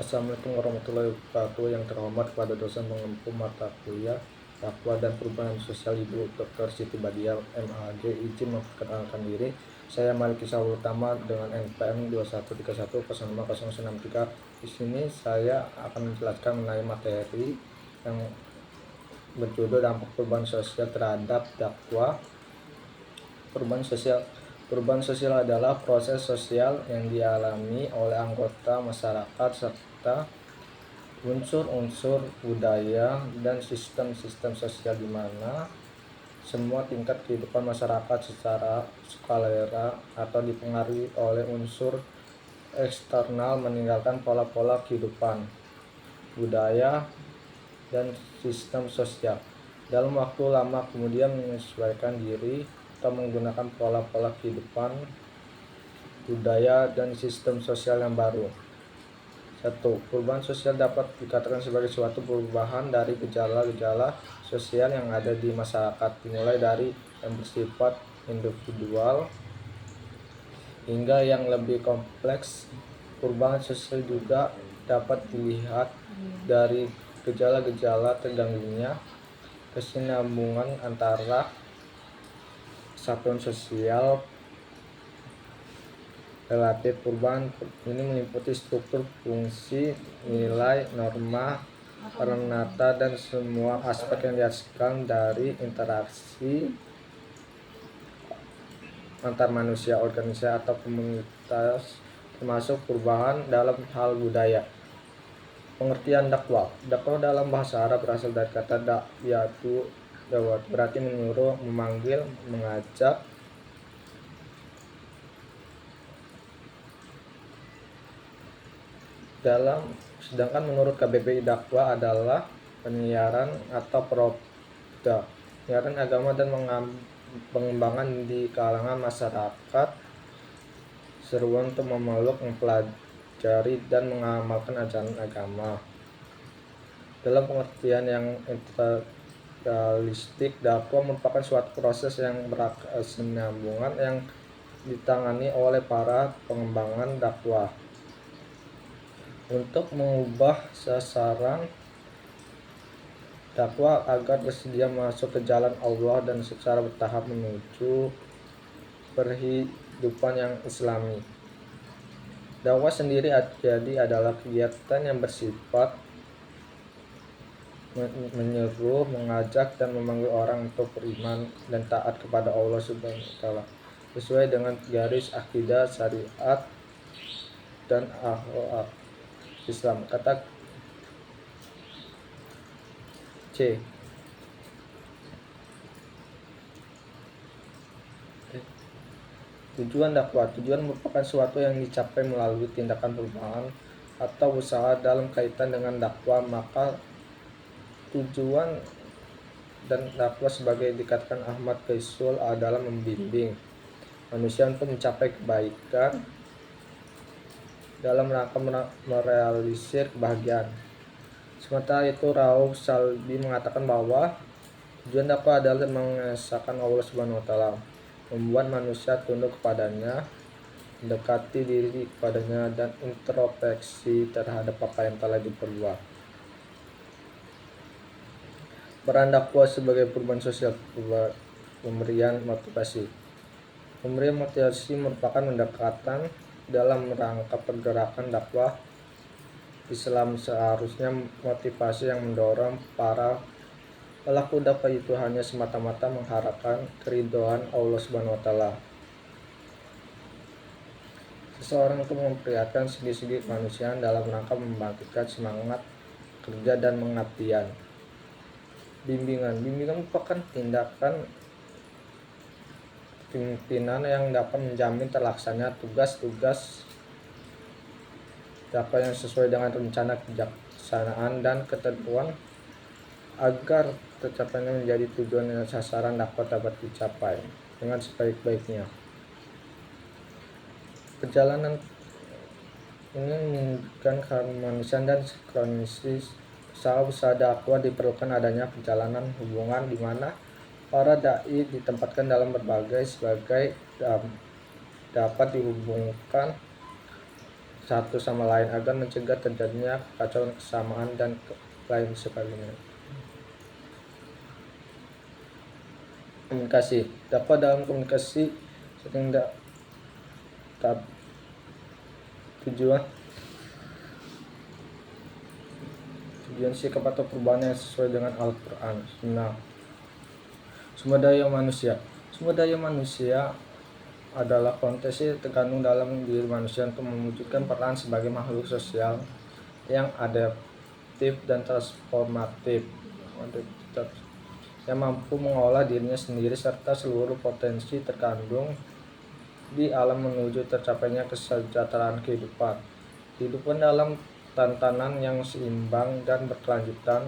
Assalamualaikum warahmatullahi wabarakatuh. Yang terhormat kepada dosen pengempu mata kuliah dakwah dan perubahan sosial Ibu Dr. Siti Badiah MAG, izin memperkenalkan diri. Saya Malik Isaul Utama dengan NPM 2131050063. Di sini saya akan menjelaskan mengenai materi yang berjudul dampak perubahan sosial terhadap dakwah. Perubahan sosial adalah proses sosial yang dialami oleh anggota masyarakat serta unsur-unsur budaya dan sistem-sistem sosial di mana semua tingkat kehidupan masyarakat secara sukarela atau dipengaruhi oleh unsur eksternal meninggalkan pola-pola kehidupan, budaya, dan sistem sosial dalam waktu lama kemudian menyesuaikan diri atau menggunakan pola-pola kehidupan, budaya, dan sistem sosial yang baru. 1. Perubahan sosial dapat dikatakan sebagai suatu perubahan dari gejala-gejala sosial yang ada di masyarakat, dimulai dari yang bersifat individual hingga yang lebih kompleks. Perubahan sosial juga dapat dilihat dari gejala-gejala terganggunya kesinambungan antara satuan sosial relatif. Perubahan ini meliputi struktur, fungsi, nilai, norma, peranata, dan semua aspek yang dihasilkan dari interaksi antar manusia, organisasi, atau komunitas, termasuk perubahan dalam hal budaya. Pengertian dakwah. Dakwah dalam bahasa Arab berasal dari kata yaitu dawat, berarti menyuruh, memanggil, mengajak. Sedangkan menurut KBBI dakwah adalah penyiaran atau propda, penyiaran agama dan pengembangan di kalangan masyarakat, seruan untuk memeluk, mempelajari, dan mengamalkan ajaran agama. Dalam pengertian yang integralistik, dakwah merupakan suatu proses yang berkesinambungan yang ditangani oleh para pengembangan dakwah untuk mengubah sasaran dakwah agar bersedia masuk ke jalan Allah dan secara bertahap menuju perhidupan yang islami. Dakwah sendiri jadi adalah kegiatan yang bersifat menyeru, mengajak, dan memanggil orang untuk beriman dan taat kepada Allah Subhanahu wa Ta'ala sesuai dengan garis akidah, syariat, dan akhlak Islam. Kata C. Tujuan dakwah. Tujuan merupakan sesuatu yang dicapai melalui tindakan perubahan atau usaha dalam kaitan dengan dakwah. Maka tujuan dan dakwah sebagai dikatakan Ahmad Kaisul adalah membimbing manusia untuk mencapai kebaikan dalam rangka merealisir kebahagiaan. Sementara itu Rauf Salbi mengatakan bahwa tujuan dakwah adalah mengesahkan Allah Subhanahu wa Ta'ala, membuat manusia tunduk kepadanya, mendekati diri kepadanya, dan introspeksi terhadap apa yang telah diperbuat. Peran dakwah sebagai perubahan sosial. Pemberian motivasi. Pemberian motivasi merupakan pendekatan dalam rangka pergerakan dakwah Islam. Seharusnya motivasi yang mendorong para pelaku dakwah itu hanya semata-mata mengharapkan keridhaan Allah Subhanahu wa Ta'ala. Seseorang itu memperlihatkan segi-segi kemanusiaan dalam rangka membangkitkan semangat kerja dan pengabdian. Bimbingan merupakan tindakan pimpinan yang dapat menjamin terlaksana tugas-tugas dakwah yang sesuai dengan rencana, kebijaksanaan, dan ketentuan agar tercapainya menjadi tujuan dan sasaran dakwah dapat dicapai dengan sebaik-baiknya. Perjalanan ini menunjukkan kemanusiaan dan sinkronisasi usaha dakwah. Diperlukan adanya perjalanan hubungan di mana para dai ditempatkan dalam berbagai sebagai dapat dihubungkan satu sama lain agar mencegah terjadinya kekacauan kesamaan dan lain sebagainya. Komunikasi. Dakwah dalam komunikasi sering tujuan sikap atau perubahan yang sesuai dengan Al-Quran. Nah, sumber daya manusia adalah konteks terkandung dalam diri manusia untuk mewujudkan peran sebagai makhluk sosial yang adaptif dan transformatif, yang mampu mengolah dirinya sendiri serta seluruh potensi terkandung di alam menuju tercapainya kesejahteraan kehidupan dalam tantangan yang seimbang dan berkelanjutan.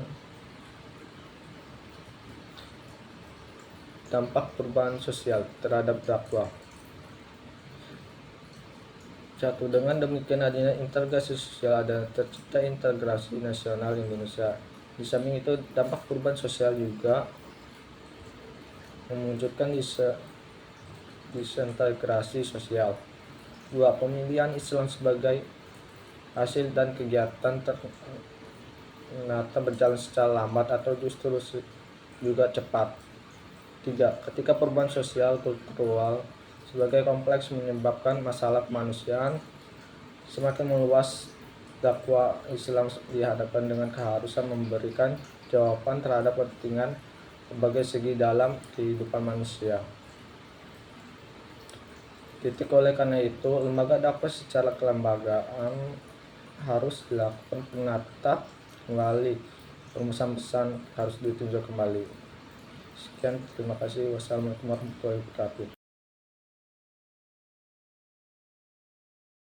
Dampak perubahan sosial terhadap dakwah. Dengan demikian adanya integrasi sosial, ada tercipta integrasi nasional Indonesia. Di samping itu, dampak perubahan sosial juga mewujudkan disintegrasi sosial. 2. Pemilihan Islam sebagai hasil dan kegiatan ternyata berjalan secara lambat atau justru juga cepat. 3. Ketika perubahan sosial kultural sebagai kompleks menyebabkan masalah kemanusiaan semakin meluas, dakwah Islam dihadapkan dengan keharusan memberikan jawaban terhadap kepentingan berbagai segi dalam kehidupan manusia. Oleh karena itu, lembaga dakwah secara kelembagaan harus dilakukan penata kembali, perumusan harus ditinjau kembali. Sekian, terima kasih. Wassalamualaikum warahmatullahi wabarakatuh.